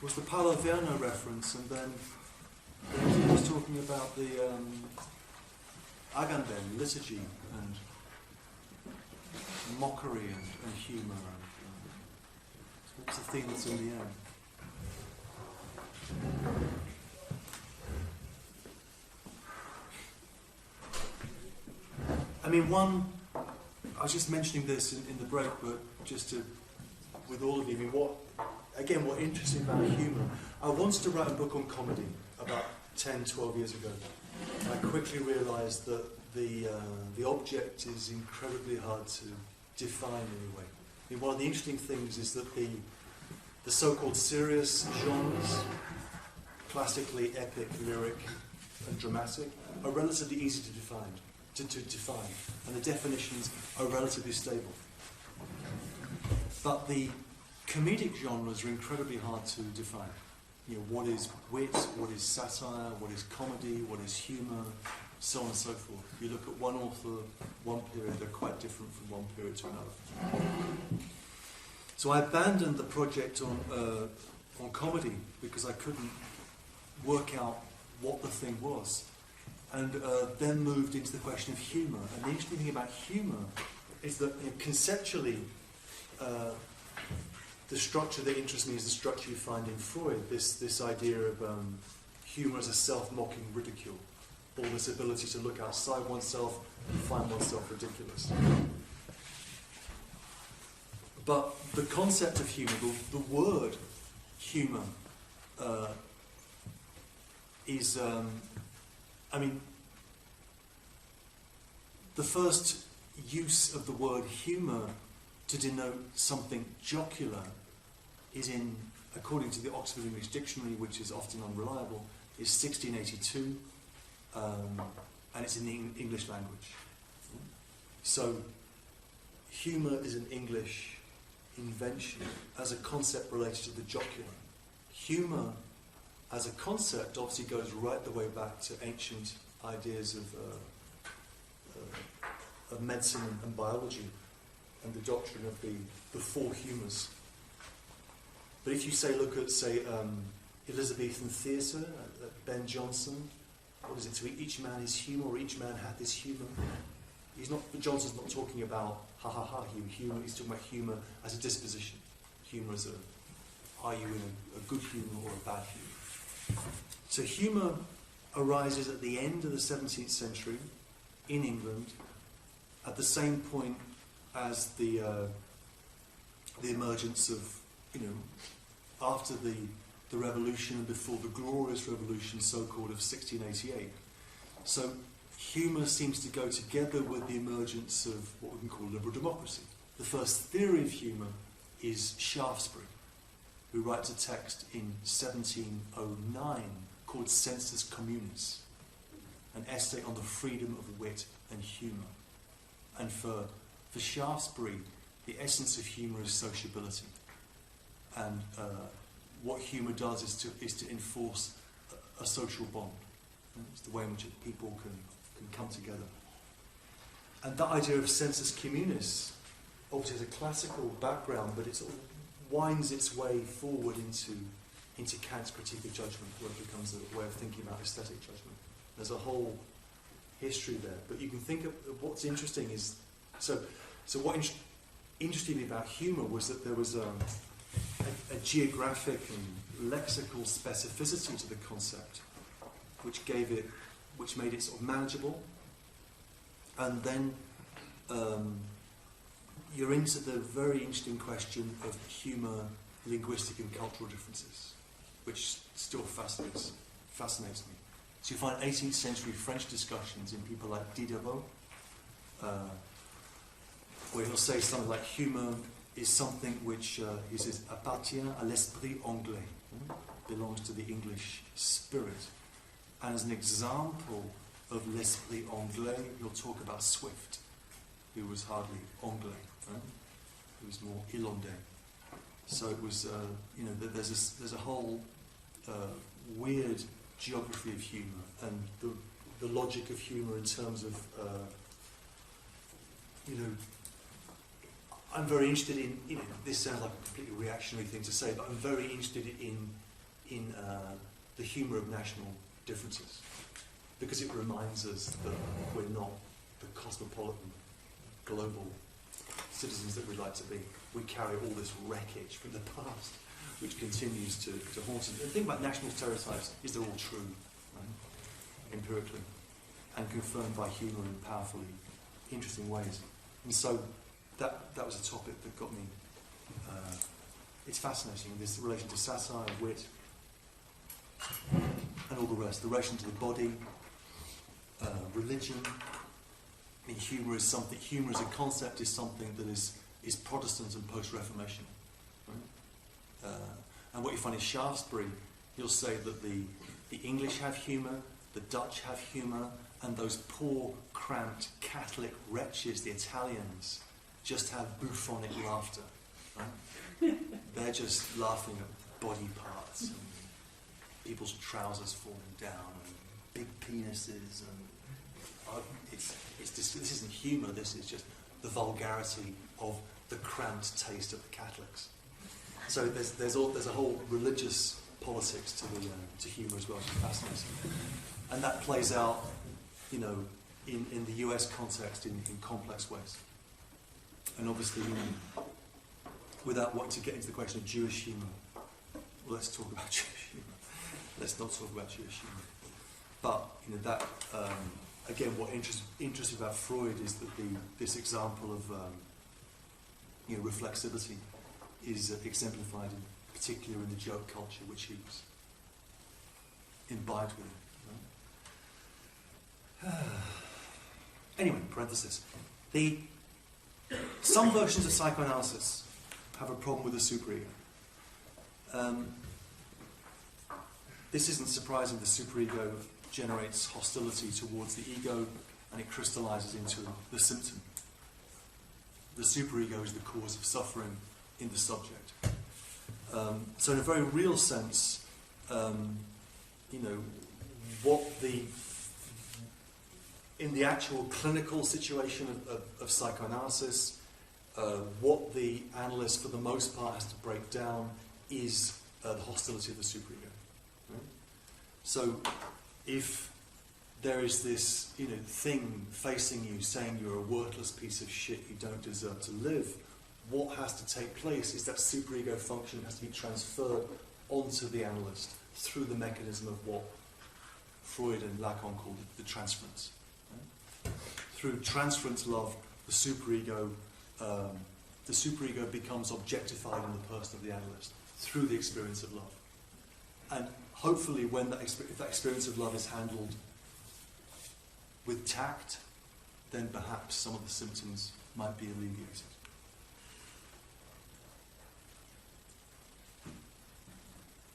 was the Paulo Vierno reference, and then he was talking about the Agamben, liturgy, and mockery, and humour. What's the theme that's in the end? I mean, I was just mentioning this in the break, but just to, with all of you, I mean, what interests me about humour, I wanted to write a book on comedy about 10, 12 years ago. I quickly realised that the object is incredibly hard to define anyway. I mean, one of the interesting things is that the so-called serious genres, classically epic, lyric, and dramatic, are relatively easy to define, and the definitions are relatively stable. But the comedic genres are incredibly hard to define. You know, what is wit, what is satire, what is comedy, what is humour, so on and so forth. You look at one author, one period, they're quite different from one period to another. So I abandoned the project on comedy because I couldn't work out what the thing was, and then moved into the question of humour. And the interesting thing about humour is that, you know, conceptually, the structure that interests me is the structure you find in Freud, this idea of humour as a self-mocking ridicule, or this ability to look outside oneself and find oneself ridiculous. But the concept of humour, the word humour, is, I mean, the first use of the word humour to denote something jocular is in, according to the Oxford English Dictionary, which is often unreliable, is 1682, and it's in the English language. So, humour is an English invention as a concept related to the jocular. Humour as a concept obviously goes right the way back to ancient ideas of medicine and biology, and the doctrine of the four humours. But if you look at Elizabethan theatre, Ben Jonson, what is it? To each man his humour, or each man hath his humour. Johnson's not talking about ha ha ha humour. He's talking about humour as a disposition. Humour as are you in a good humour or a bad humour? So humour arises at the end of the 17th century in England, at the same point as the emergence of, after the revolution and before the glorious revolution, so-called, of 1688. So humour seems to go together with the emergence of what we can call liberal democracy. The first theory of humour is Shaftesbury, who writes a text in 1709 called Census Communists, an essay on the freedom of wit and humour. And for Shaftesbury, the essence of humour is sociability. And what humour does is to enforce a social bond. It's the way in which people can come together. And that idea of Census Communists obviously has a classical background, but it sort of winds its way forward into Kant's critique of judgment, where it becomes a way of thinking about aesthetic judgment. There's a whole history there. But you can think of what's interesting is, so what interested me about humour was that there was a geographic and lexical specificity to the concept, which made it sort of manageable. And then you're into the very interesting question of humour, linguistic and cultural differences, which still fascinates me. So you find 18th century French discussions in people like Diderot, where he'll say something like humour is something which, he says, appartient à l'esprit anglais, belongs to the English spirit. And as an example of l'esprit anglais, he'll talk about Swift, who was hardly anglais, who was more irlandais. So it was, there's a whole weird geography of humour, and the logic of humour in terms of, I'm very interested in, this sounds like a completely reactionary thing to say, but I'm very interested in in the humour of national differences, because it reminds us that we're not the cosmopolitan, global citizens that we'd like to be. We carry all this wreckage from the past, which continues to haunt us. The thing about national stereotypes is they're all true, right? Empirically, and confirmed by humour in powerfully interesting ways. And so that was a topic that got me. It's fascinating, this relation to satire, wit, and all the rest. The relation to the body, religion. I mean, humour is something. Humour as a concept is something that is Protestant and post-Reformation. Right? And what you find in Shaftesbury, he'll say that the English have humour, the Dutch have humour, and those poor, cramped Catholic wretches, the Italians, just have buffonic laughter. Right? They're just laughing at body parts and people's trousers falling down and big penises and this isn't humour. This is just the vulgarity of the cramped taste of the Catholics. So there's a whole religious politics to humour as well, which is fascinating, and that plays out, you know, in the US context in complex ways. And obviously, you know, without wanting to get into the question of Jewish humour, well, let's talk about Jewish humour. Let's not talk about Jewish humour. But you know that again, what interesting about Freud is that this example of you know, reflexivity is exemplified particularly in the joke culture, which he was imbibed with. Right? Anyway, parenthesis. Some versions of psychoanalysis have a problem with the superego. This isn't surprising. The superego generates hostility towards the ego, and it crystallizes into the symptom. The superego is the cause of suffering in the subject. So in a very real sense, you know, in the actual clinical situation of psychoanalysis, what the analyst, for the most part, has to break down is the hostility of the superego. Right? So, if there is this, you know, thing facing you saying you're a worthless piece of shit, you don't deserve to live, what has to take place is that superego function has to be transferred onto the analyst through the mechanism of what Freud and Lacan called the transference. Right? Through transference love, the superego becomes objectified in the person of the analyst through the experience of love. And hopefully, if that experience of love is handled with tact, then perhaps some of the symptoms might be alleviated.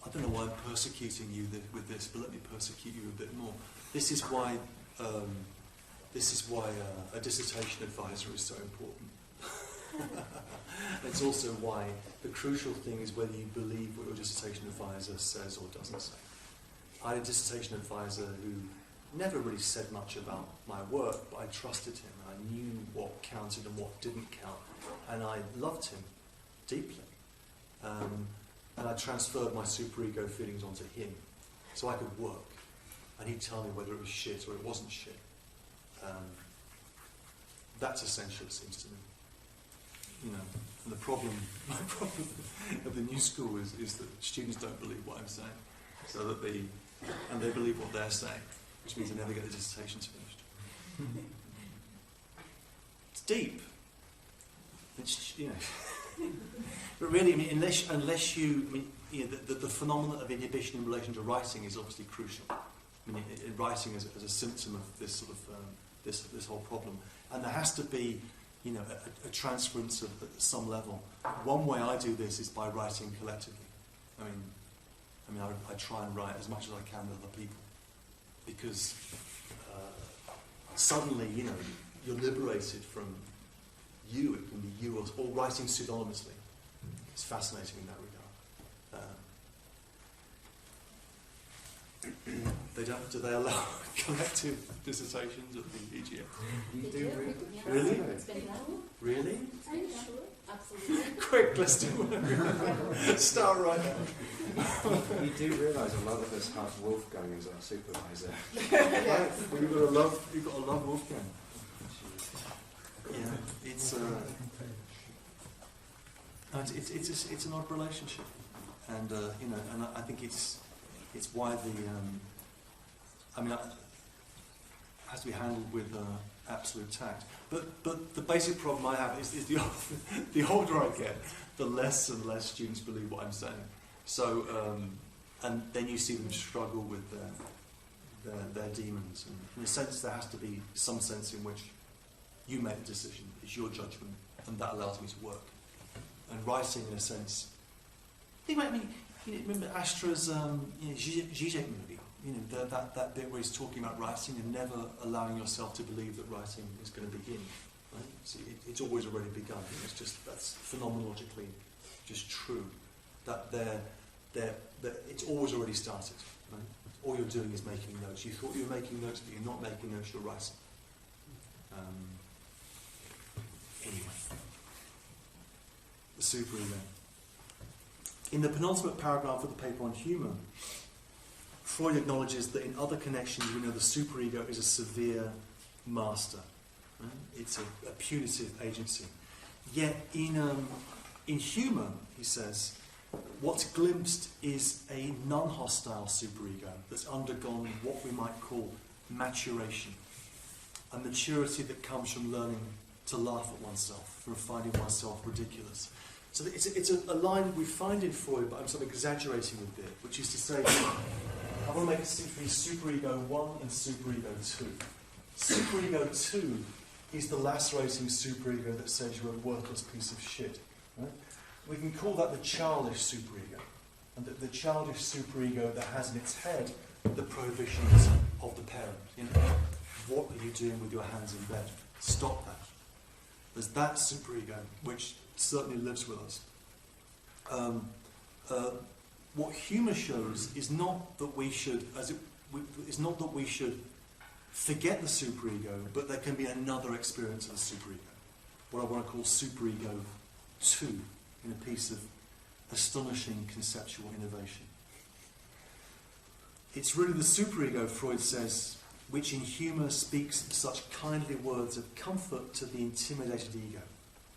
I don't know why I'm persecuting you with this, but let me persecute you a bit more. This is why a dissertation advisor is so important. It's also why the crucial thing is whether you believe what your dissertation advisor says or doesn't say. I had a dissertation advisor who never really said much about my work, but I trusted him. I knew what counted and what didn't count, and I loved him deeply. And I transferred my superego feelings onto him, so I could work, and he'd tell me whether it was shit or it wasn't shit. That's essential, it seems to me. You know, and my problem of the new school is that students don't believe what I'm saying, so that they believe what they're saying, which means they never get the dissertations finished. It's deep. It's, you know, but really, I mean, unless you, I mean, you know, the phenomenon of inhibition in relation to writing is obviously crucial. I mean, writing as a symptom of this sort of this whole problem, and there has to be, you know, a transference at some level. One way I do this is by writing collectively. I try and write as much as I can with other people, because suddenly, you know, you're liberated from you. It can be you or writing pseudonymously. It's fascinating in that regard. Do they allow collective dissertations at the EGM? We do. Really? It's been done. Really? I'm sure. Absolutely. Quick, let's do it. Start right now. You do realise a lot of us have Wolfgang as our supervisor. Right? Well, you've got to love Wolfgang. Yeah, it's an odd relationship, and and I think it's why it has to be handled with absolute tact. But the basic problem I have is the older I get, the less and less students believe what I'm saying. So and then you see them struggle with their demons. And in a sense, there has to be some sense in which you make the decision. It's your judgment, and that allows me to work. And writing, in a sense, remember Astra's Zizek movie. That bit where he's talking about writing and never allowing yourself to believe that writing is going to begin. Right? So it's always already begun. That's phenomenologically just true. That it's always already started. Right? All you're doing is making notes. You thought you were making notes, but you're not making notes. You're writing. Anyway, the superego. In the penultimate paragraph of the paper on humour, Freud acknowledges that in other connections we know the superego is a severe master. Right? It's a punitive agency. Yet in humour, he says, what's glimpsed is a non-hostile superego that's undergone what we might call maturation. A maturity that comes from learning to laugh at oneself, from finding oneself ridiculous. So it's a line we find in Freud, but I'm sort of exaggerating a bit, which is to say, I want to make a distinction between superego 1 and superego 2. Superego 2 is the lacerating superego that says you're a worthless piece of shit. Right? We can call that the childish superego. And the childish superego that has in its head the prohibitions of the parent. What are you doing with your hands in bed? Stop that. There's that superego, which certainly lives with us. What humour shows is not that we should, forget the superego, but there can be another experience of the superego. What I want to call superego 2, in a piece of astonishing conceptual innovation. It's really the superego, Freud says, which in humour speaks such kindly words of comfort to the intimidated ego.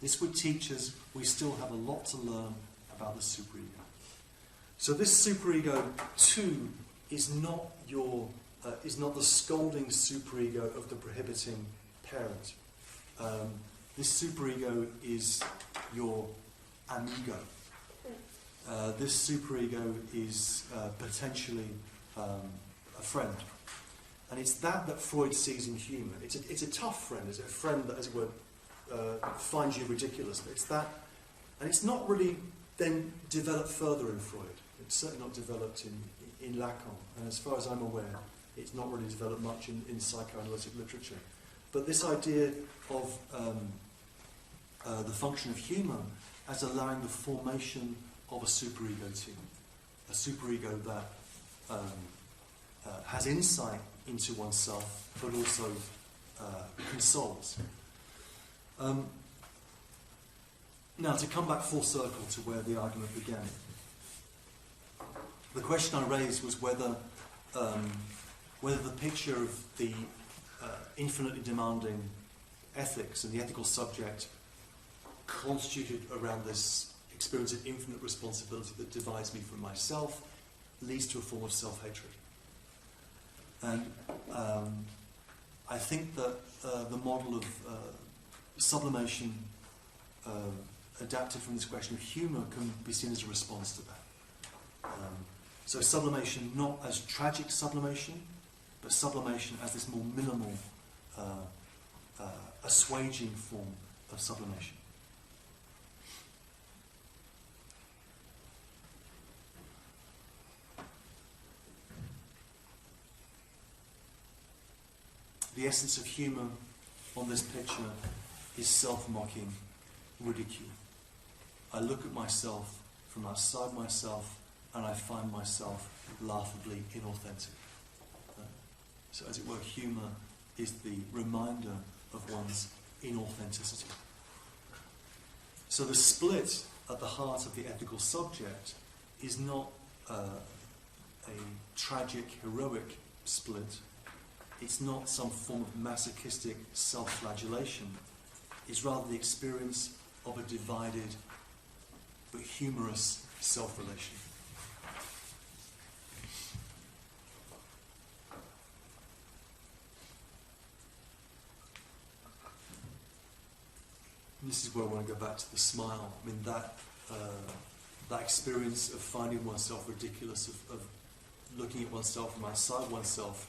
This would teach us we still have a lot to learn about the superego. So this superego 2 is not the scolding superego of the prohibiting parent. This superego is your amigo. This superego is potentially a friend. And it's that Freud sees in humour. It's a tough friend. It's a friend that, as it were, finds you ridiculous. But it's that, and it's not really then developed further in Freud. It's certainly not developed in Lacan. And as far as I'm aware, it's not really developed much in psychoanalytic literature. But this idea of the function of humour as allowing the formation of a superego team, a superego that has insight into oneself, but also consoles. Now, to come back full circle to where the argument began, the question I raised was whether the picture of the infinitely demanding ethics and the ethical subject constituted around this experience of infinite responsibility that divides me from myself leads to a form of self-hatred. And I think that the model of sublimation adapted from this question of humour can be seen as a response to that. So sublimation not as tragic sublimation, but sublimation as this more minimal, assuaging form of sublimation. The essence of humour on this picture is self-mocking ridicule. I look at myself from outside myself and I find myself laughably inauthentic. So as it were, humour is the reminder of one's inauthenticity. So the split at the heart of the ethical subject is not a tragic, heroic split. It's not some form of masochistic self-flagellation. It's rather the experience of a divided but humorous self-relation. And this is where I want to go back to the smile. I mean, that experience of finding oneself ridiculous, of looking at oneself from outside oneself,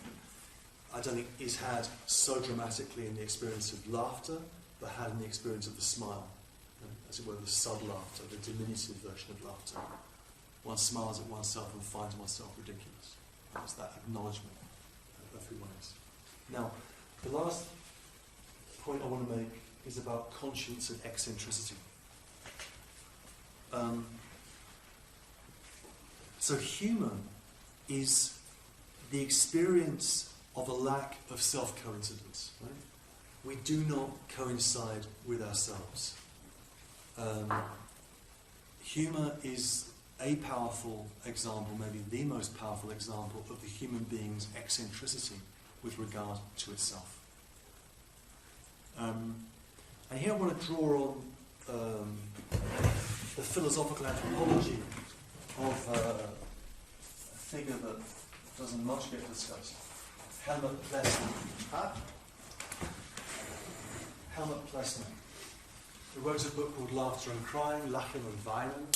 I don't think is had so dramatically in the experience of laughter, but had in the experience of the smile. As it were, the sub-laughter, the diminutive version of laughter. One smiles at oneself and finds oneself ridiculous. It's that acknowledgement of who one is. Now, the last point I want to make is about conscience and eccentricity. So humour is the experience of a lack of self-coincidence. Right? We do not coincide with ourselves. Humour is a powerful example, maybe the most powerful example, of the human being's eccentricity with regard to itself. And here I want to draw on the philosophical anthropology of a figure that doesn't much get discussed. Helmut Plessner. Helmut Plessner, who wrote a book called Laughter and Crying, Lachen und Weinen,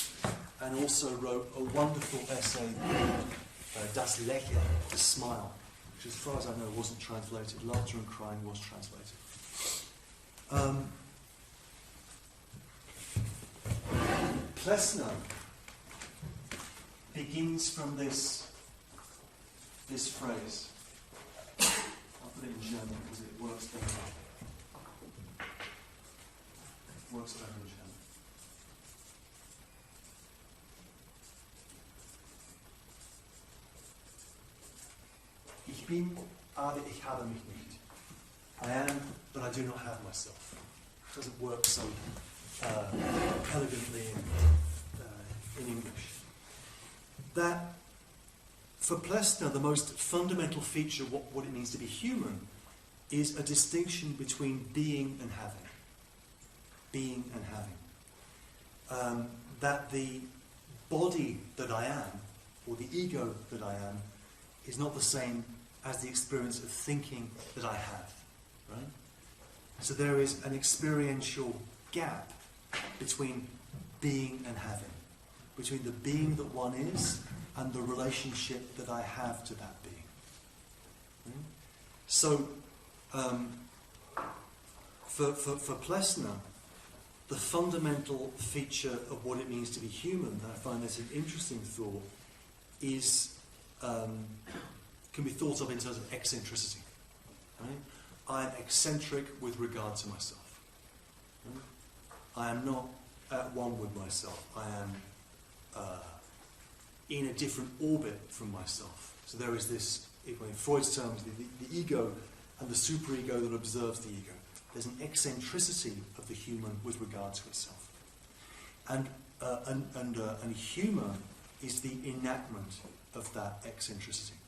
and also wrote a wonderful essay called Das Lächeln, The Smile, which as far as I know wasn't translated. Laughter and Crying was translated. Plessner begins from this phrase. I'll put it in German because it works better. Works better in German. Ich bin, aber ich habe mich nicht. I am, but I do not have myself. It doesn't work so elegantly in English. That, for Plessner, the most fundamental feature of what it means to be human is a distinction between being and having. Being and having. That the body that I am, or the ego that I am, is not the same as the experience of thinking that I have. Right? So there is an experiential gap between being and having, between the being that one is and the relationship that I have to that being. Right? So, for Plessner, the fundamental feature of what it means to be human, and I find this an interesting thought, is can be thought of in terms of eccentricity. Right? I am eccentric with regard to myself. Right? I am not at one with myself. I am in a different orbit from myself. So there is this, in Freud's terms, the ego and the superego that observes the ego. There's an eccentricity of the human with regard to itself. And humour is the enactment of that eccentricity.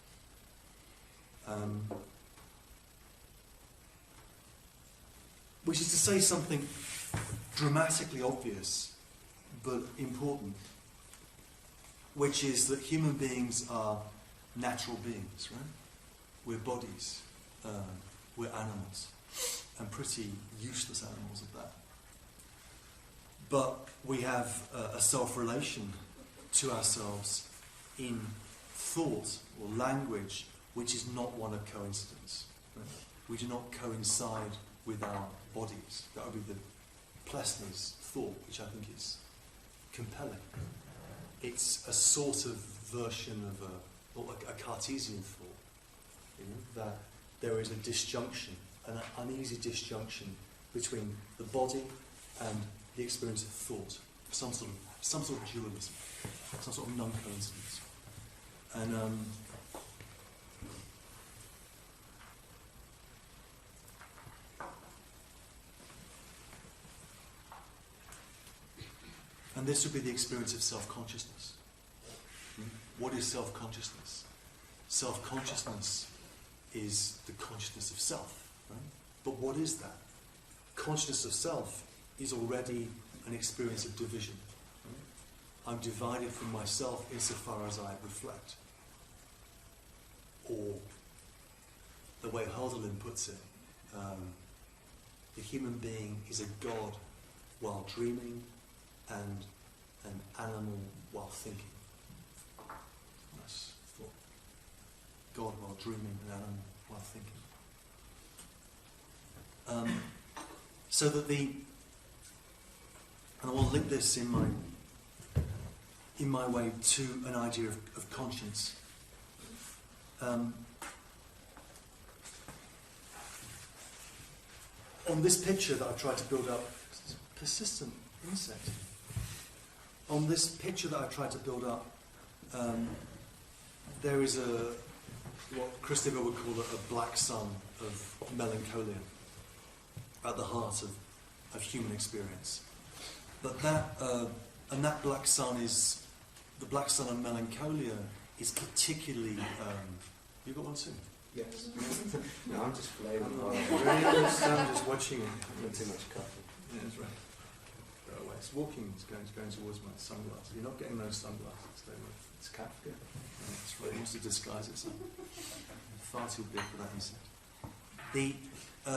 Which is to say something dramatically obvious but important, which is that human beings are natural beings, right? We're bodies, we're animals, and pretty useless animals at that. But we have a self-relation to ourselves in thought or language which is not one of coincidence. Right? We do not coincide with our bodies. That would be the Plessner's thought, which I think is compelling. It's a sort of version of a Cartesian thought, that there is a disjunction, an uneasy disjunction between the body and the experience of thought, some sort of dualism, some sort of non-coincidence. And And this would be the experience of self-consciousness. What is self-consciousness? Self-consciousness is the consciousness of self. Right? But what is that? Consciousness of self is already an experience of division. Right? I'm divided from myself insofar as I reflect. Or, the way Hölderlin puts it, the human being is a god while dreaming and an animal while thinking. Nice thought. God while dreaming and animal while thinking. So that and I will link this in my way to an idea of conscience. On this picture that I've tried to build up, persistent insect. On this picture that I've tried to build up, there is what Christopher would call a black sun of melancholia at the heart of human experience. But that black sun the black sun of melancholia is particularly. You got one too? Yes. No, I'm just flavouring. I'm just watching it. I've had too much coffee. Yeah, that's right. Go away. It's walking. It's going towards my sunglasses. You're not getting those sunglasses. It's Kafka. That's right. It wants to disguise itself. Far too big for that insect.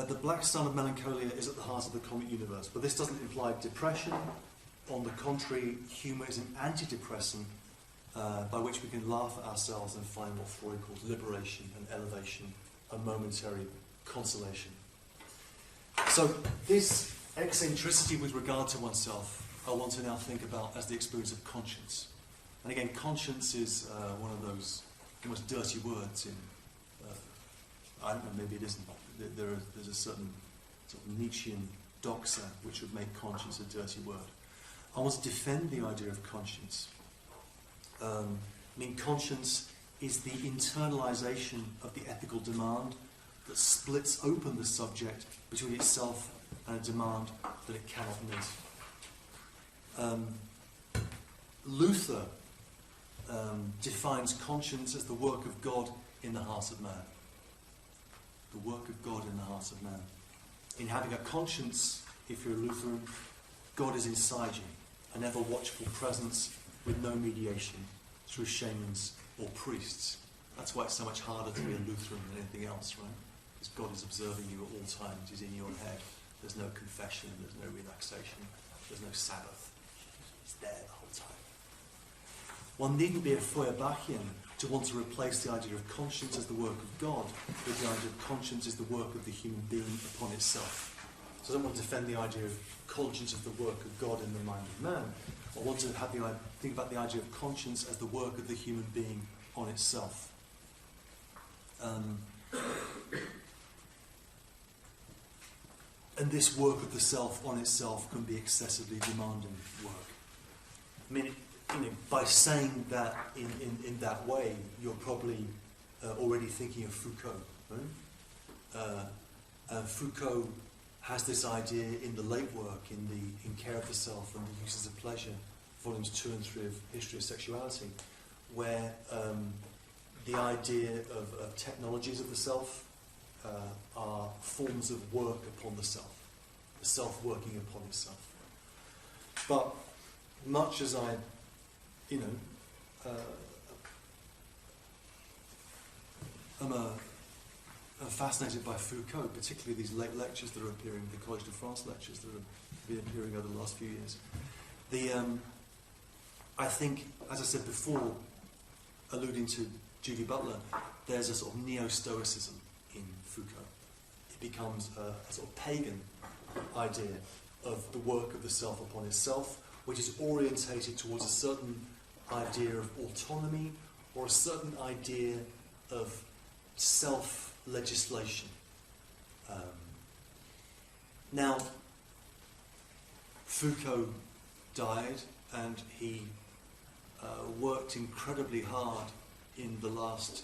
The black sun of melancholia is at the heart of the comic universe, but this doesn't imply depression. On the contrary, humour is an antidepressant by which we can laugh at ourselves and find what Freud calls liberation and elevation, a momentary consolation. So this eccentricity with regard to oneself, I want to now think about as the experience of conscience. And again, conscience is one of those almost dirty words in, I don't know, maybe it isn't. There's a certain sort of Nietzschean doxa which would make conscience a dirty word. I want to defend the idea of conscience. Conscience is the internalization of the ethical demand that splits open the subject between itself and a demand that it cannot meet. Luther defines conscience as the work of God in the heart of man. The work of God in the heart of man. In having a conscience, if you're a Lutheran, God is inside you, an ever-watchful presence with no mediation through shamans or priests. That's why it's so much harder to be a Lutheran than anything else, right? Because God is observing you at all times. He's in your head. There's no confession, there's no relaxation, there's no Sabbath. He's there the whole time. One needn't be a Feuerbachian to want to replace the idea of conscience as the work of God with the idea of conscience as the work of the human being upon itself. So I don't want to defend the idea of conscience as the work of God in the mind of man. I want to think about the idea of conscience as the work of the human being on itself. And this work of the self on itself can be excessively demanding work. By saying that in that way, you're probably already thinking of Foucault. Right? Foucault has this idea in the late work, in Care of the Self and the Uses of Pleasure, volumes 2 and 3 of History of Sexuality, where the idea of technologies of the self are forms of work upon the self working upon itself. But much as I, I'm fascinated by Foucault, particularly these late lectures that are appearing, the Collège de France lectures that have been appearing over the last few years. I think, as I said before, alluding to Judy Butler, there's a sort of neo-stoicism in Foucault. It becomes a sort of pagan idea of the work of the self upon itself, which is orientated towards a certain idea of autonomy or a certain idea of self-legislation. Now, Foucault died, and he worked incredibly hard in the last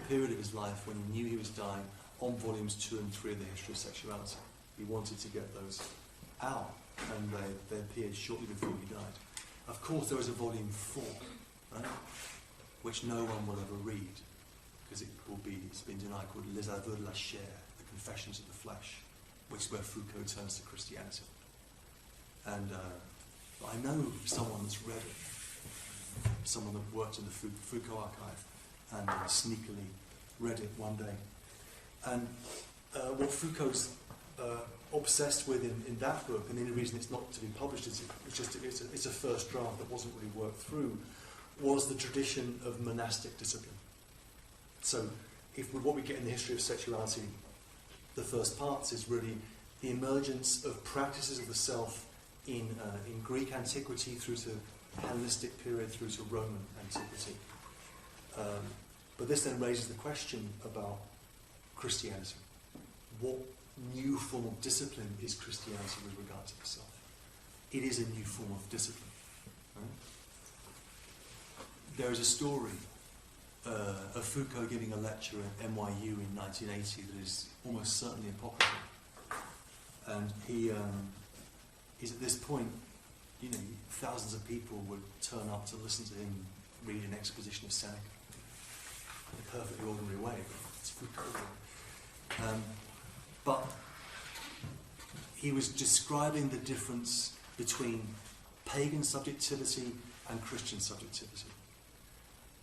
period of his life when he knew he was dying on volumes 2 and 3 of the History of Sexuality. He wanted to get those out, and they appeared shortly before he died. Of course, there is a volume 4, right, which no one will ever read, because it's been denied, called Les Aveux de la Chair, the Confessions of the Flesh, which is where Foucault turns to Christianity. And I know someone that's read it, someone that worked in the Foucault archive, and sneakily read it one day. And what Foucault's obsessed with in that book, and the only reason it's not to be published is it's a first draft that wasn't really worked through, was the tradition of monastic discipline. So, what we get in the history of sexuality, the first parts is really the emergence of practices of the self in Greek antiquity through to Hellenistic period through to Roman antiquity. But this then raises the question about Christianity. What new form of discipline is Christianity with regard to the self? It is a new form of discipline. Right? There is a story of Foucault giving a lecture at NYU in 1980 that is almost certainly apocryphal. And he is at this point, thousands of people would turn up to listen to him read an exposition of Seneca in a perfectly ordinary way. It's Foucault. But he was describing the difference between pagan subjectivity and Christian subjectivity.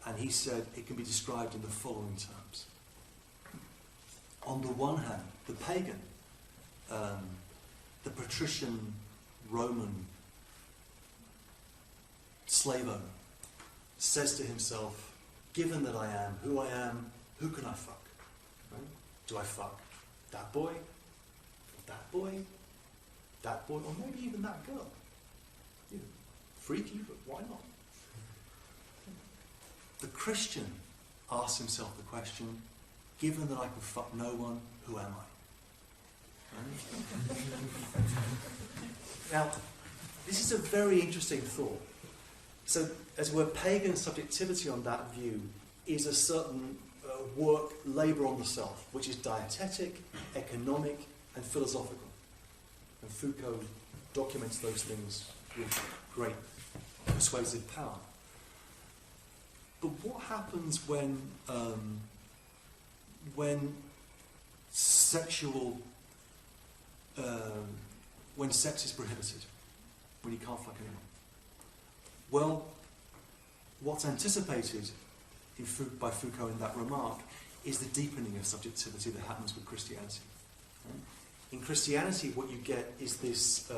And he said it can be described in the following terms. On the one hand, the pagan, the patrician Roman slave owner, says to himself, given that I am, who can I fuck? Right? Do I fuck that boy, that boy, that boy, or maybe even that girl? Freaky, but why not? The Christian asks himself the question, given that I can fuck no one, who am I? Right? Now, this is a very interesting thought. So, as it were, pagan subjectivity on that view is a certain labour on the self, which is dietetic, economic, and philosophical. And Foucault documents those things with great persuasive power. But what happens when sex is prohibited, when you can't fuck anyone? Well, what's anticipated by Foucault in that remark is the deepening of subjectivity that happens with Christianity. Right? In Christianity, what you get is this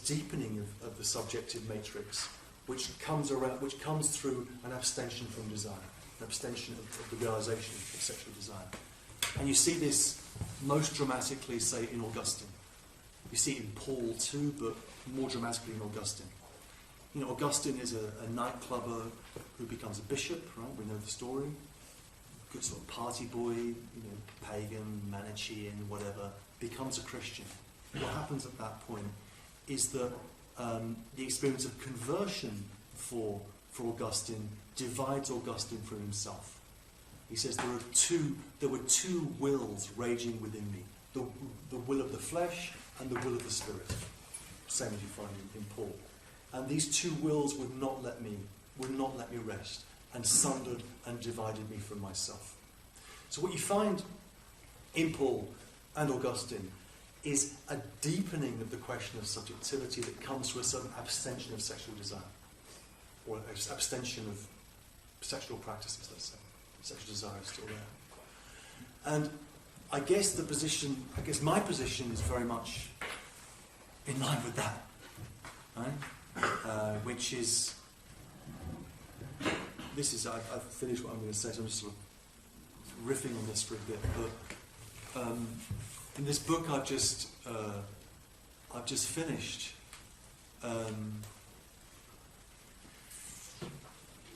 deepening of the subjective matrix, which comes through an abstention from desire, an abstention of the realization of sexual desire. And you see this most dramatically, say, in Augustine. You see it in Paul too, but more dramatically in Augustine. Augustine is a nightclubber who becomes a bishop, right? We know the story. Good sort of party boy, pagan, Manichaean, whatever, becomes a Christian. What happens at that point is that the experience of conversion for Augustine divides Augustine from himself. He says there were two wills raging within me, the will of the flesh and the will of the spirit. Same as you find in Paul. And these two wills would not let me rest, and sundered and divided me from myself. So what you find in Paul and Augustine is a deepening of the question of subjectivity that comes through a certain abstention of sexual desire, or abstention of sexual practices, let's say. Sexual desire is still there. And I guess my position is very much in line with that, right? Which is, I've finished what I'm going to say, so I'm just sort of riffing on this for a bit. But in this book I've just finished,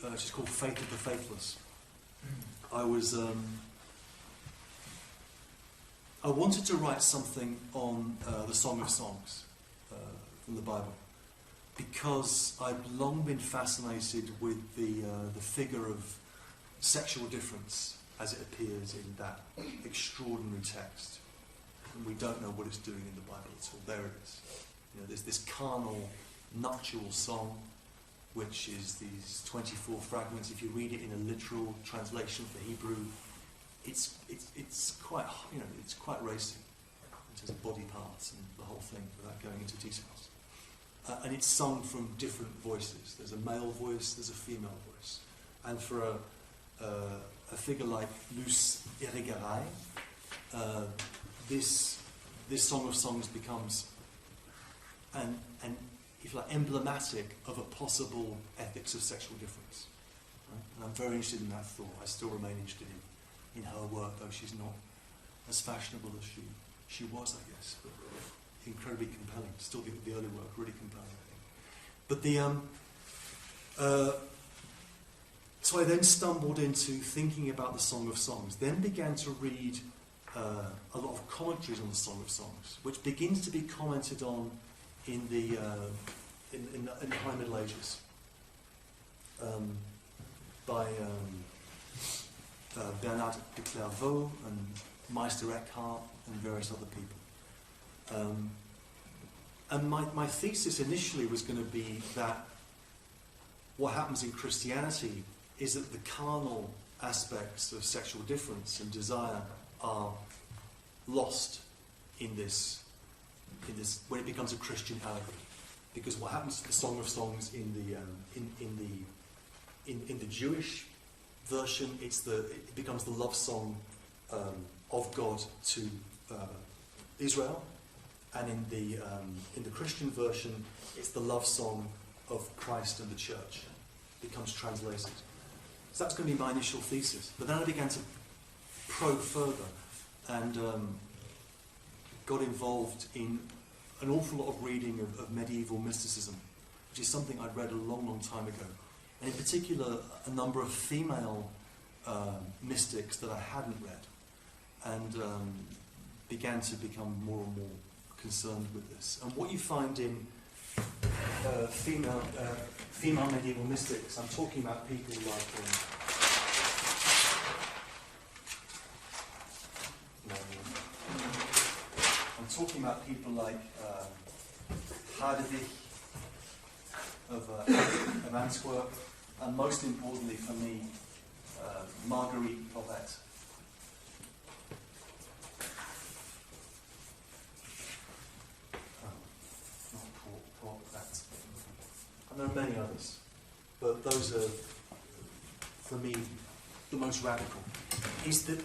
which is called Faith of the Faithless. I wanted to write something on the Song of Songs from the Bible, because I've long been fascinated with the figure of sexual difference as it appears in that extraordinary text. And we don't know what it's doing in the Bible at all. There it is. There's this carnal, nuptial song, which is these 24 fragments. If you read it in a literal translation for Hebrew, it's quite, you know, it's quite racy in terms of body parts and the whole thing, without going into details. And it's sung from different voices. There's a male voice, there's a female voice. And for a figure like Luce Irigaray, this Song of Songs becomes an if you like, emblematic of a possible ethics of sexual difference. Right? And I'm very interested in that thought. I still remain interested in her work, though she's not as fashionable as she was, I guess, but incredibly compelling. Still the early work, really compelling, I think. But so I then stumbled into thinking about the Song of Songs, then began to read a lot of commentaries on the Song of Songs, which begins to be commented on in the High Middle Ages by Bernard de Clairvaux and Meister Eckhart and various other people. And my thesis initially was going to be that what happens in Christianity is that the carnal aspects of sexual difference and desire are lost in this when it becomes a Christian allegory. Because what happens to the Song of Songs in the Jewish version, it becomes the love song of God to Israel, and in the Christian version, it's the love song of Christ and the Church. It becomes translated. So that's going to be my initial thesis. But then I began to probe further and got involved in an awful lot of reading of medieval mysticism, which is something I'd read a long, long time ago. And in particular, a number of female mystics that I hadn't read, and began to become more and more concerned with this. And what you find in female medieval mystics, I'm talking about people like Hardevich of Antwerp, and most importantly for me, Marguerite Porret. And there are many others, but those are, for me, the most radical. Is the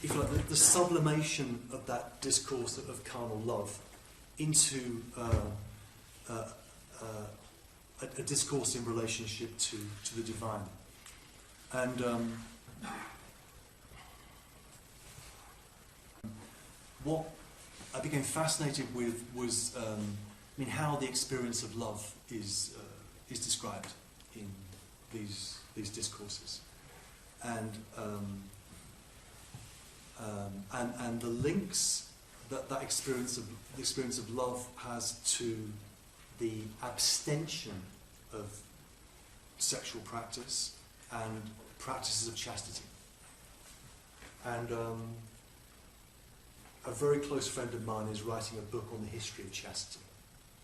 if you like, the sublimation of that discourse of carnal love into a discourse in relationship to the divine. And what I became fascinated with was how the experience of love is described in these discourses, and the links that experience of love has to the abstention of sexual practice and practices of chastity. And a very close friend of mine is writing a book on the history of chastity.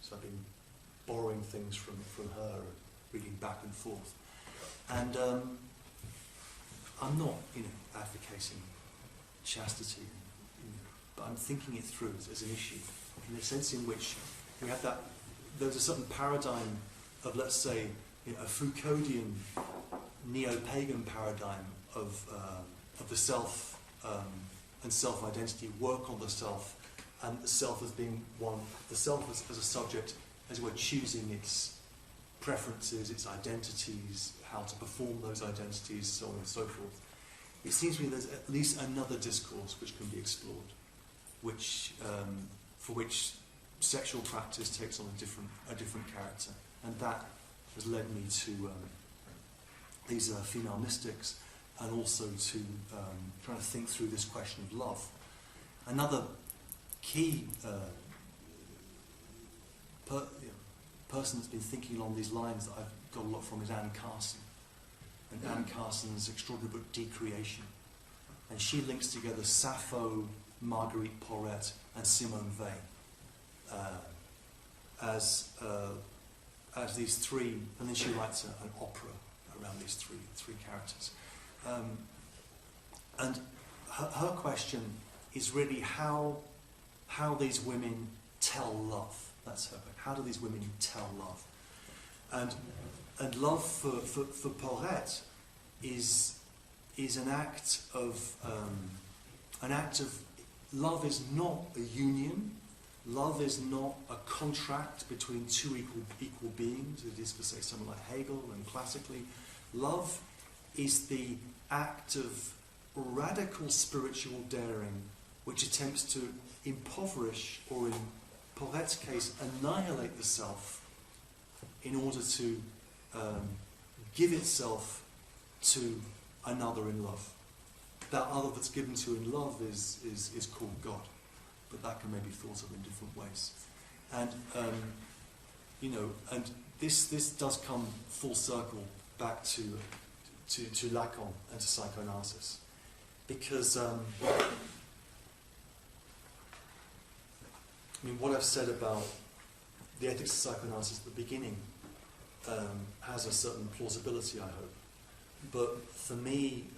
So I've been borrowing things from her and reading back and forth. And I'm not, advocating chastity, but I'm thinking it through as an issue, in the sense in which we have that. There's a certain paradigm of, let's say, a Foucauldian neo-pagan paradigm of the self and self-identity, work on the self, and the self as being one, the self as a subject, as it were, choosing its preferences, its identities, how to perform those identities, so on and so forth. It seems to me there's at least another discourse which can be explored, which for which sexual practice takes on a different character, and that has led me to these female mystics, and also to trying to think through this question of love. Another key person that's been thinking along these lines that I've got a lot from is Anne Carson, and Anne Carson's extraordinary book Decreation, and she links together Sappho, Marguerite Porret, and Simone Weil as as these three, and then she writes an opera around these three characters. And her question is really how these women tell love. That's her. How do these women tell love? And love for Paulette is an act of love is not a union. Love is not a contract between two equal beings. It is for, say, someone like Hegel and classically. Love is the act of radical spiritual daring which attempts to impoverish, or in Paulette's case, annihilate the self in order to give itself to another in love. That other that's given to in love is called God, but that can maybe be thought of in different ways. And and this does come full circle back to Lacan and to psychoanalysis, because what I've said about the ethics of psychoanalysis at the beginning has a certain plausibility, I hope. But for me,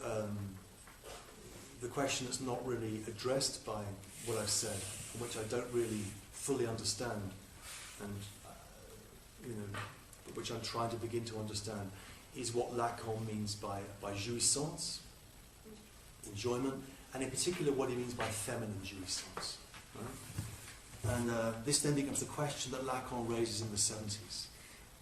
the question that's not really addressed by what I've said, which I don't really fully understand, and but which I'm trying to begin to understand, is what Lacan means by jouissance, enjoyment, and in particular what he means by feminine jouissance. Right? And this then becomes the question that Lacan raises in the 70s.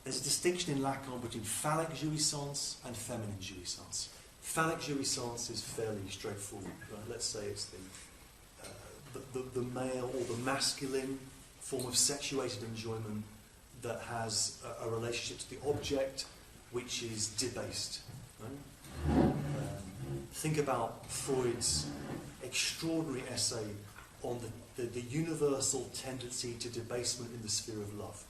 There's a distinction in Lacan between phallic jouissance and feminine jouissance. Phallic jouissance is fairly straightforward. Right? Let's say it's the male or the masculine form of sexuated enjoyment that has a relationship to the object which is debased. Right? Think about Freud's extraordinary essay on the universal tendency to debasement in the sphere of love.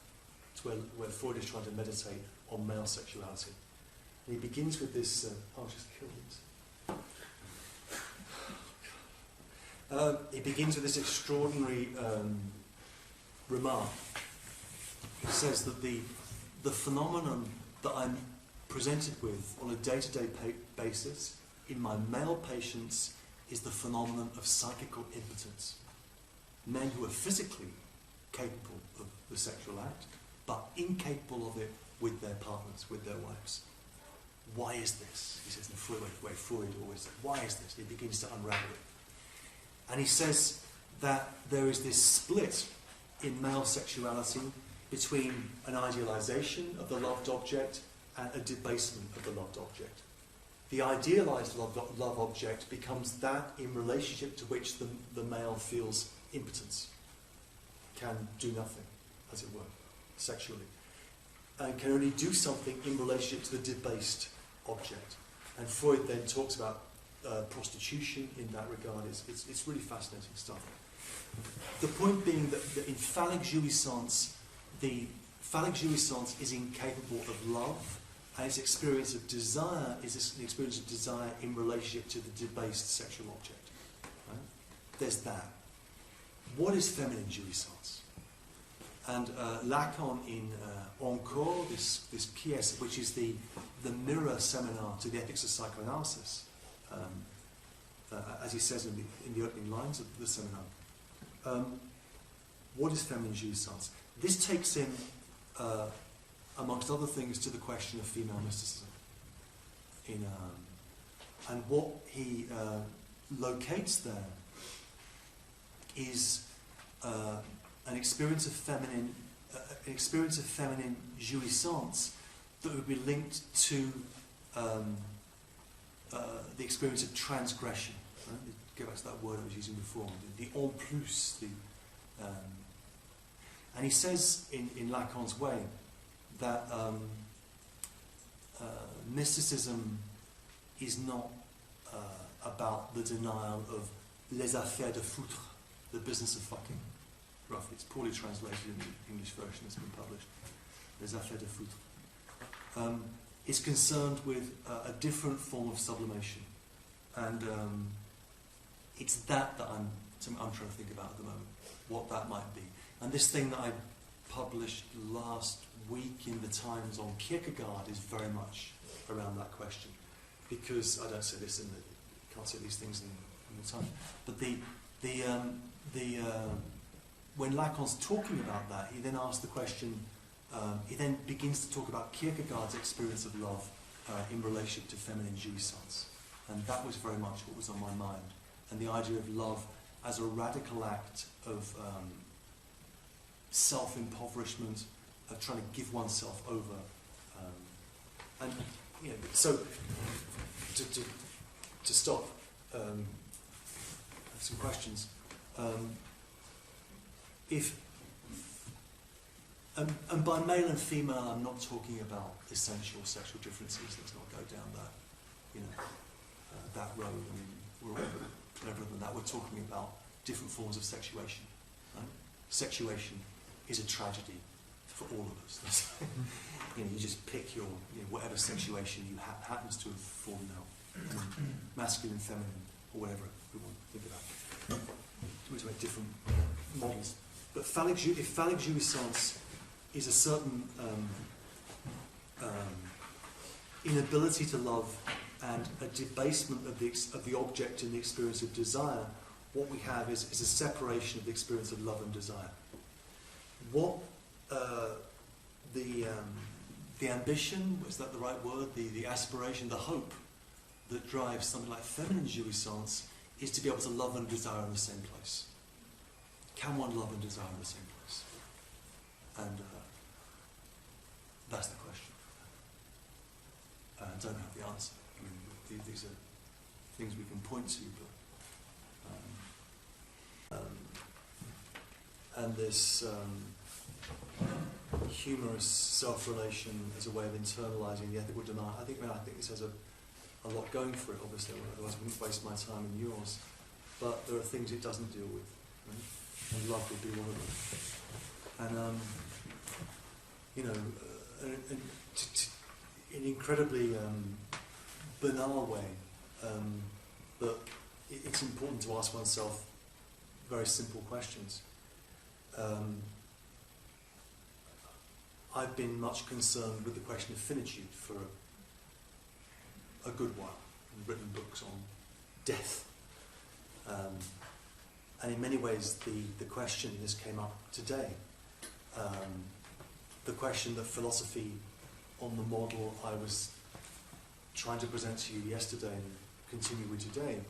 It's where Freud is trying to meditate on male sexuality. And he begins with this... I'll just kill this. He begins with this extraordinary remark. He says that the phenomenon that I'm presented with on a day-to-day basis in my male patients is the phenomenon of psychical impotence. Men who are physically capable of the sexual act, but incapable of it with their partners, with their wives. Why is this? He says in the way Freud always said, why is this? And he begins to unravel it. And he says that there is this split in male sexuality between an idealization of the loved object and a debasement of the loved object. The idealized love object becomes that in relationship to which the male feels impotence, can do nothing, as it were, sexually, and can only do something in relationship to the debased object. And Freud then talks about prostitution in that regard. It's really fascinating stuff. The point being that in phallic jouissance, the phallic jouissance is incapable of love, and its experience of desire is an experience of desire in relationship to the debased sexual object. Right? There's that. What is feminine jouissance? And Lacan in Encore, this pièce, which is the mirror seminar to the ethics of psychoanalysis, as he says in the opening lines of the seminar. What is feminine jouissance? This takes him, amongst other things, to the question of female mysticism. And what he locates there is an experience of feminine jouissance that would be linked to the experience of transgression. Right? Go back to that word I was using before, the en plus. And he says in Lacan's way that mysticism is not about the denial of les affaires de foutre, the business of fucking. Roughly, it's poorly translated in the English version that's been published. Les affaires de foutre. It's concerned with a different form of sublimation, and it's that I'm trying to think about at the moment, what that might be. And this thing that I published last week in the Times on Kierkegaard is very much around that question. Because, I don't say this in the, you can't say these things in the Times, but when Lacan's talking about that, he then asks the question, he then begins to talk about Kierkegaard's experience of love in relation to feminine jouissance. And that was very much what was on my mind. And the idea of love as a radical act of self-impoverishment, of trying to give oneself over. And, you know, so, to stop, I have some questions. And by male and female, I'm not talking about essential sexual differences. Let's not go down that road. I mean, we're all cleverer than that. We're talking about different forms of sexuation. Right? Sexuation is a tragedy for all of us. You just pick your whatever sexuation you happens to have fallen out, masculine, feminine, or whatever we want to think about. We talk about different models. But if phallic jouissance is a certain inability to love and a debasement of the object in the experience of desire, what we have is a separation of the experience of love and desire. What the ambition, is that the right word? The aspiration, the hope that drives something like feminine jouissance is to be able to love and desire in the same place. Can one love and desire in the same place? And that's the question. I don't have the answer. I mean, these are things we can point to, but and this humorous self-relation as a way of internalising the ethical denial. I think this has a lot going for it, obviously, otherwise I wouldn't waste my time and yours. But there are things it doesn't deal with, right? And love would be one of them. And in an incredibly banal way, but it's important to ask oneself very simple questions. I've been much concerned with the question of finitude for a good while, and written books on death. And in many ways, the question, this came up today, the question that philosophy on the model I was trying to present to you yesterday and continue with today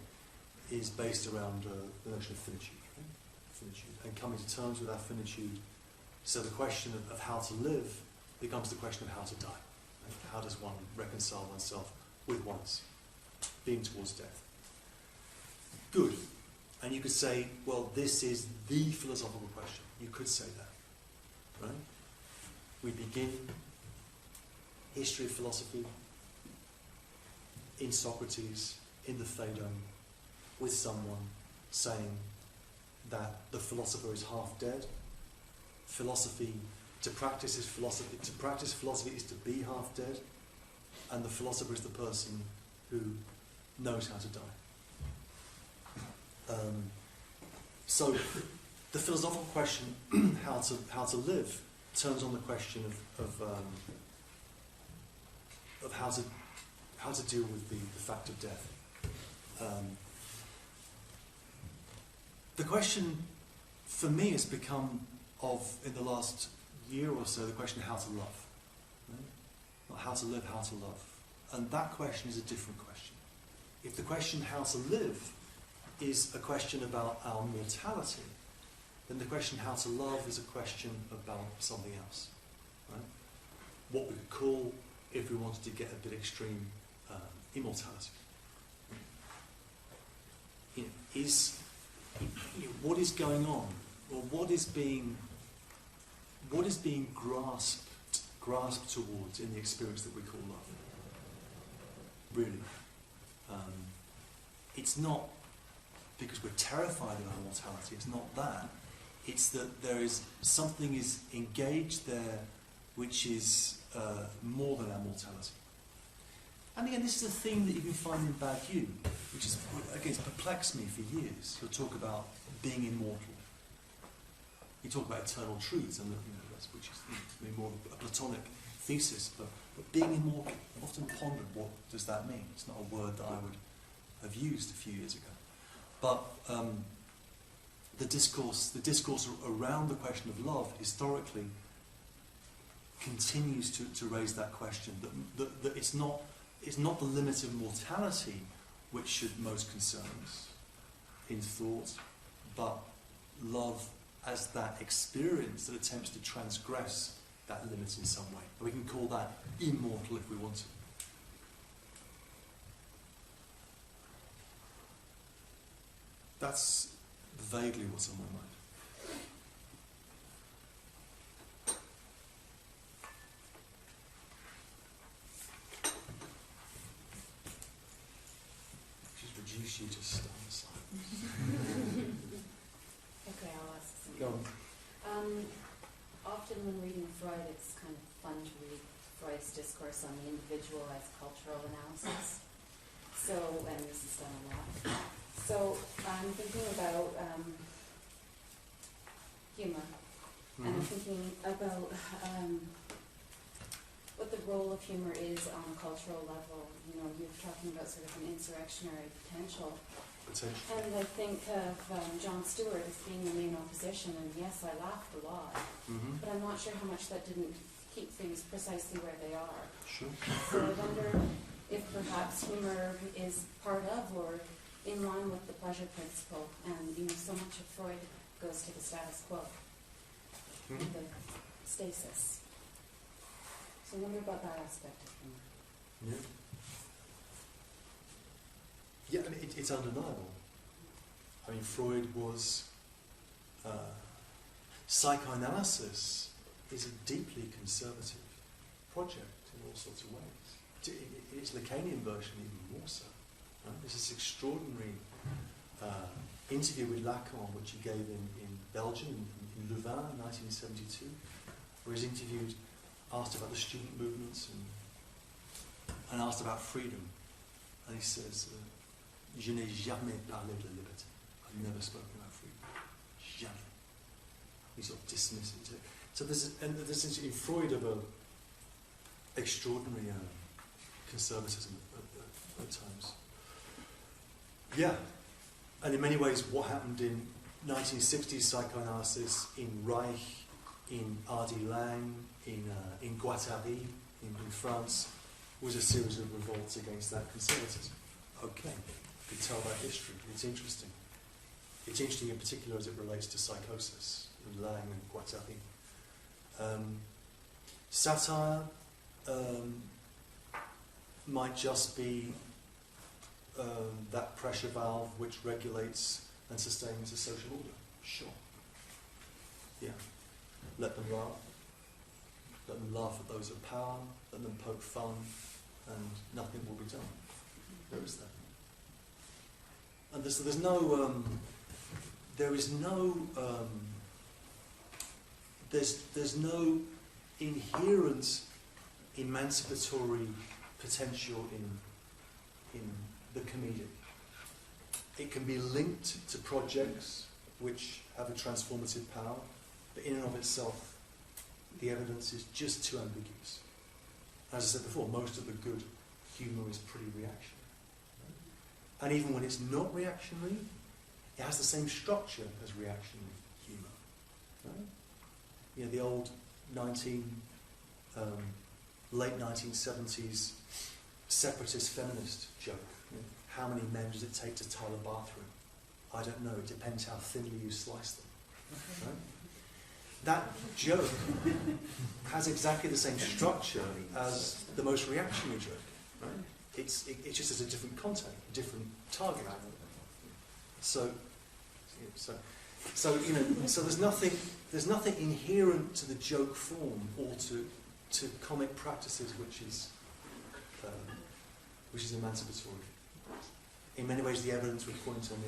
is based around the notion of finitude, right? Finitude, and coming to terms with our finitude. So the question of how to live becomes the question of how to die. Right? How does one reconcile oneself with one's being towards death? Good. And you could say, well, this is the philosophical question. You could say that, right? We begin history of philosophy in Socrates, in the Phaedon, with someone saying that the philosopher is half dead. Philosophy, to practice philosophy is to be half dead, and the philosopher is the person who knows how to die. So the philosophical question, how to live, turns on the question of how to deal with the fact of death. The question for me has become in the last year or so, the question of how to love. Right? Not how to live, how to love. And that question is a different question. If the question how to live is a question about our mortality, then the question how to love is a question about something else. Right? What we could call, if we wanted to get a bit extreme, immortality. What is going on, or what is being grasped towards in the experience that we call love? Really, it's not because we're terrified of our mortality. It's not that. It's that there is something is engaged there, which is more than our mortality. And again, this is a theme that you can find in Badiou, which is, again, it's perplexed me for years. He'll talk about being immortal. You talk about eternal truths, and guess, which is more a Platonic thesis, but being immortal, often pondered, what does that mean? It's not a word that I would have used a few years ago. But the discourse around the question of love, historically, continues to raise that question, that it's not the limit of mortality which should most concern us in thought, but love as that experience that attempts to transgress that limit in some way. We can call that immortal if we want to. That's vaguely what's on my mind. Just reduce you to stunned silence. Okay, I'll ask something. Go on. Often when reading Freud, it's kind of fun to read Freud's discourse on the individual as cultural analysis. So, and this is done a lot. So I'm thinking about humor, and I'm thinking about what the role of humor is on a cultural level. You know, you're talking about sort of an insurrectionary potential. And I think of Jon Stewart as being the main opposition, and yes, I laughed a lot, but I'm not sure how much that didn't keep things precisely where they are. Sure. So I wonder if perhaps humor is part of or in line with the pleasure principle, and you know, so much of Freud goes to the status quo, and the stasis. So I wonder about that aspect of humor. Yeah, I mean, it's undeniable. I mean, Freud was... psychoanalysis is a deeply conservative project in all sorts of ways. In its Lacanian version, even more so. Right? There's this extraordinary interview with Lacan, which he gave in Belgium, in Louvain, in 1972, where he's interviewed, asked about the student movements and asked about freedom. And he says... Je n'ai jamais parlé de la liberté. I've never spoken about freedom. Jamais. He sort of dismisses it. So there's in Freud of a extraordinary conservatism at times. Yeah. And in many ways, what happened in 1960s psychoanalysis, in Reich, in R.D. Lang, in Guattari, in France, was a series of revolts against that conservatism. Okay. You can tell that history. It's interesting. It's interesting in particular as it relates to psychosis in Lang and Guattari. Satire might just be that pressure valve which regulates and sustains a social order. Sure. Yeah. Let them laugh. Let them laugh at those of power. Let them poke fun, and nothing will be done. There is that. And there's no inherent emancipatory potential in the comedic. It can be linked to projects which have a transformative power, but in and of itself, the evidence is just too ambiguous. As I said before, most of the good humour is pretty reactionary. And even when it's not reactionary, it has the same structure as reactionary humour. Right? You know, the old late 1970s separatist feminist joke. You know, how many men does it take to tile a bathroom? I don't know, it depends how thinly you slice them. Right? That joke has exactly the same structure as the most reactionary joke. Right? It just has a different content, a different target. So you know, so there's nothing inherent to the joke form or to comic practices which is emancipatory. In many ways, the evidence would point in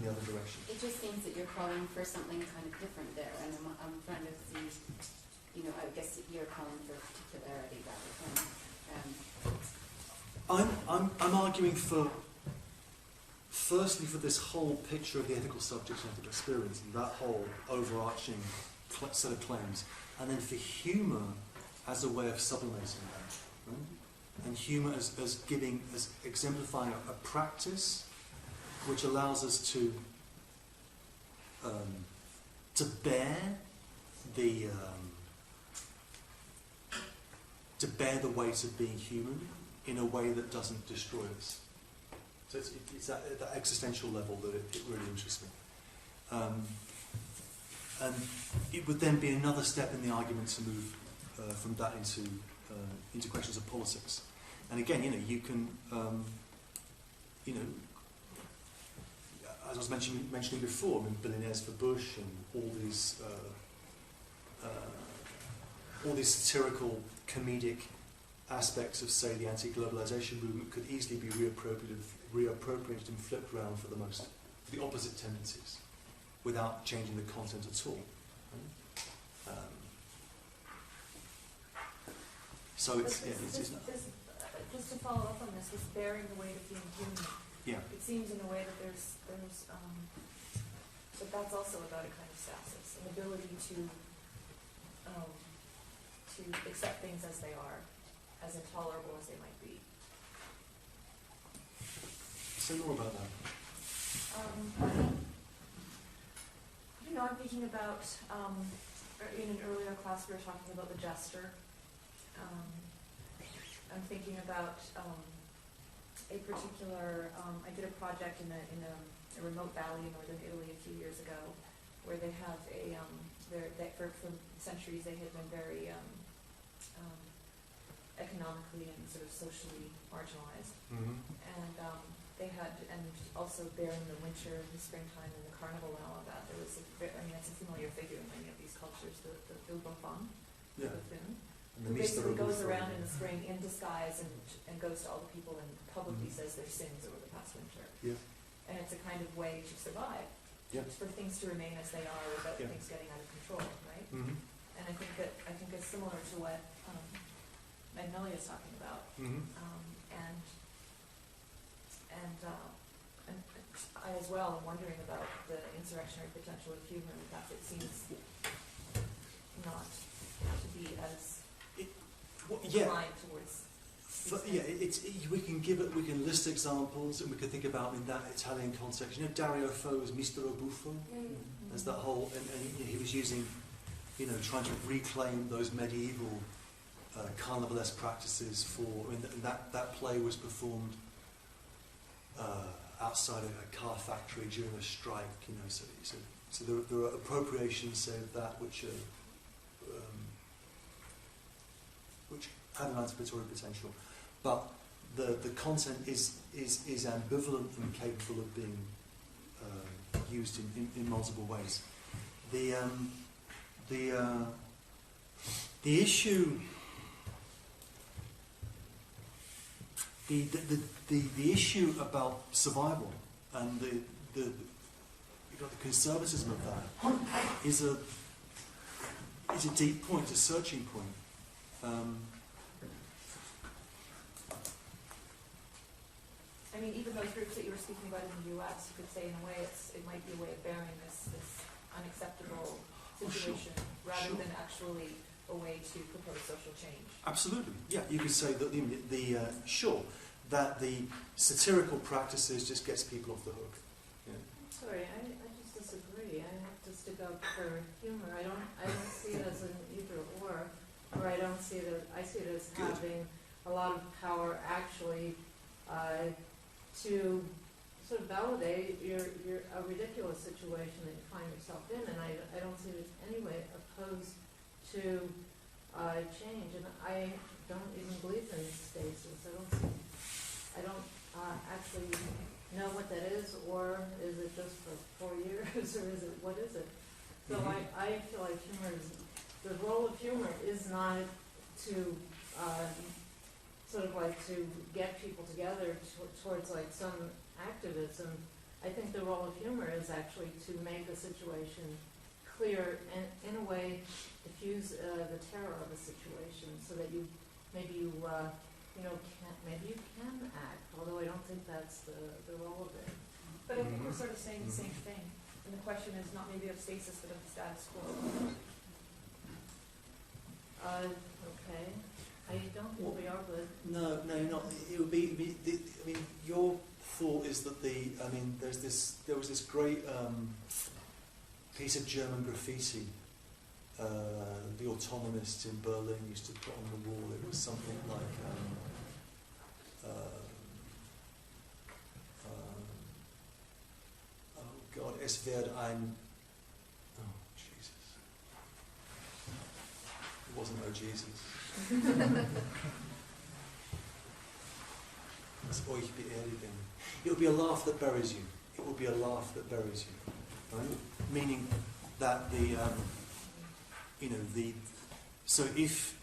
the other direction. It just seems that you're calling for something kind of different there, and I'm trying to see. You know, I guess you're calling for particularity rather than. I'm arguing for, firstly, for this whole picture of the ethical subject and ethical experience, and that whole overarching set of claims. and then for humour as a way of sublimating that, right? And humour as exemplifying a practice which allows us to bear the weight of being human in a way that doesn't destroy us. So it's that existential level that it really interests me. And it would then be another step in the argument to move from that into questions of politics. And again, you can, as I was mentioning before, I mean, billionaires for Bush and all these satirical, comedic aspects of, say, the anti-globalization movement could easily be reappropriated and flipped around for the opposite tendencies, without changing the content at all. So it's just to follow up on this bearing the weight of being human. Yeah. It seems in a way that that that's also about a kind of stasis, an ability to accept things as they are, as intolerable as they might be. Say more about that. I'm thinking about, in an earlier class we were talking about the jester. I'm thinking about a particular, I did a project in a remote valley in northern Italy a few years ago, where they have for centuries they had been very economically and sort of socially marginalized. Mm-hmm. And they had, and also bearing the winter and the springtime and the carnival and all of that, there was that's a familiar figure in many of these cultures, the buffoon, Yeah. the buffoon, And who basically goes buffoon. around in the spring in disguise and goes to all the people and publicly says their sins over the past winter. Yeah. And it's a kind of way to survive, Yeah. for things to remain as they are without Yeah. things getting out of control, right? Mm-hmm. And I think it's similar to what Magnolia is talking about. Mm-hmm. And I as well am wondering about the insurrectionary potential of humor, and that it seems not to be as inclined towards. We can list examples, and we can think about in that Italian context. Dario Fo's Mistero Buffo. There's that whole, and he was using, trying to reclaim those medieval carnivalesque practices that play was performed outside a car factory during a strike, so there are appropriations, say, of that which have an anticipatory potential, but the content is ambivalent and capable of being used in multiple ways. The issue. The issue about survival and the conservatism of that is a deep point, a searching point. Even those groups that you were speaking about in the U.S., you could say in a way it might be a way of bearing this unacceptable situation, rather than actually a way to propose social change. Absolutely, yeah. You could say that that the satirical practices just gets people off the hook. Yeah. Sorry, I just disagree. I have to stick up for humor. I don't see it as an either or I don't see it. I see it as having a lot of power actually to sort of validate a ridiculous situation that you find yourself in, and I don't see it as any way opposed to change, and I don't even believe in stasis. I don't actually know what that is, or is it just for 4 years, or what is it? So I feel like the role of humor is not to to get people together towards some activism. I think the role of humor is actually to make a situation clear and in a way diffuse the terror of a situation, so that you can act, although I don't think that's the role of it. But I think we're sort of saying the same thing, and the question is not maybe of stasis but of the status quo. Okay. I don't think we are, but No, not. It would be. I mean, your thought is that there was this great piece of German graffiti. The autonomists in Berlin used to put on the wall. It was something like. Oh God, es wird ein. Oh Jesus! It wasn't oh Jesus. It's euch beerdigen. It would be a laugh that buries you. It would be a laugh that buries you, right? Meaning that so if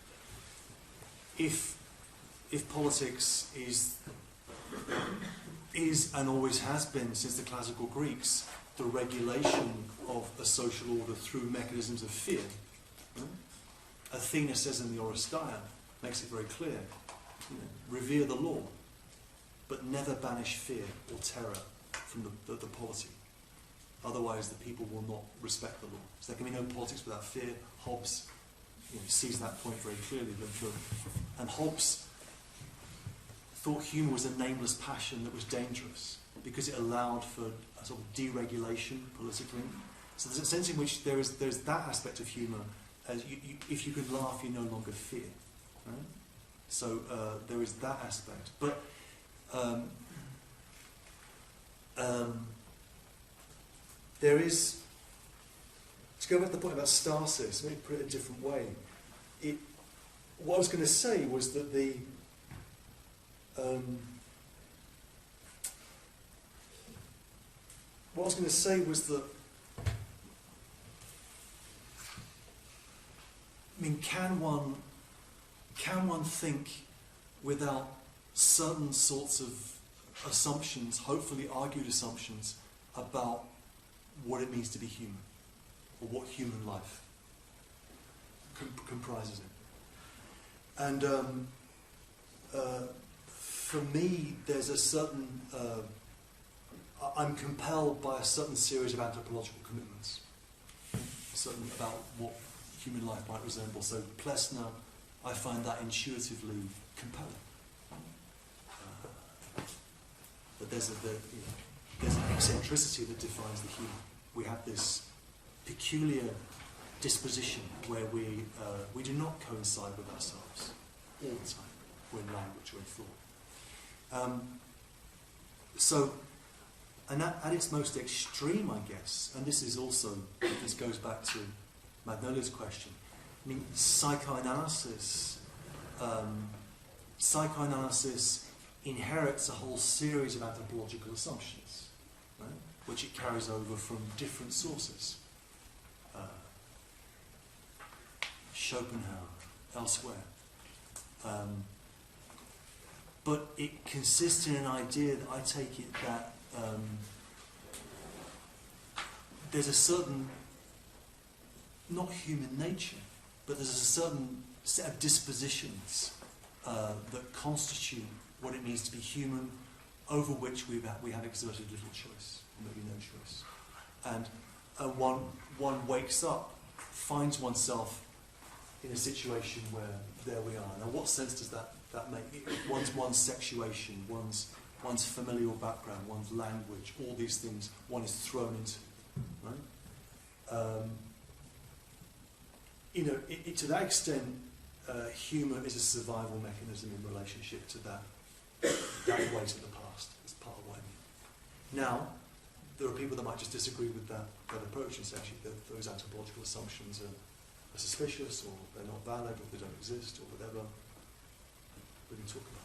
politics is and always has been since the classical Greeks the regulation of a social order through mechanisms of fear, right? Athena says in the Oresteia, makes it very clear, revere the law, but never banish fear or terror from the polity. Otherwise, the people will not respect the law. So there can be no politics without fear. Hobbes sees that point very clearly. And Hobbes thought humour was a nameless passion that was dangerous because it allowed for a sort of deregulation politically. So there's a sense in which there's that aspect of humour. As if you can laugh, you no longer fear. Right? So there is that aspect. But there is, to go back to the point about stasis, let me put it a different way. What I was going to say was that can one think without certain sorts of assumptions, hopefully argued assumptions, about what it means to be human, or what human life comprises it. And for me, there's a certain, I'm compelled by a certain series of anthropological commitments, certain about what human life might resemble. So Plessner, I find that intuitively compelling. But there's an eccentricity that defines the human. We have this peculiar disposition where we do not coincide with ourselves all the time, or in language or in thought. And at its most extreme, I guess, and this goes back to Magnolia's question. I mean, psychoanalysis inherits a whole series of anthropological assumptions, right, which it carries over from different sources. Schopenhauer, elsewhere. But it consists in an idea that I take it that there's a certain, not human nature, but there's a certain set of dispositions that constitute what it means to be human, over which we have exerted little choice, maybe no choice. And one wakes up, finds oneself in a situation where there we are. Now, what sense does that make? One's sexuation, one's familial background, one's language, all these things one is thrown into, right? To that extent, humour is a survival mechanism in relationship to that weight of the past. It's part of what I mean. Now, there are people that might just disagree with that approach and say actually that those anthropological assumptions are suspicious, or they're not valid, or they don't exist, or whatever. We can talk about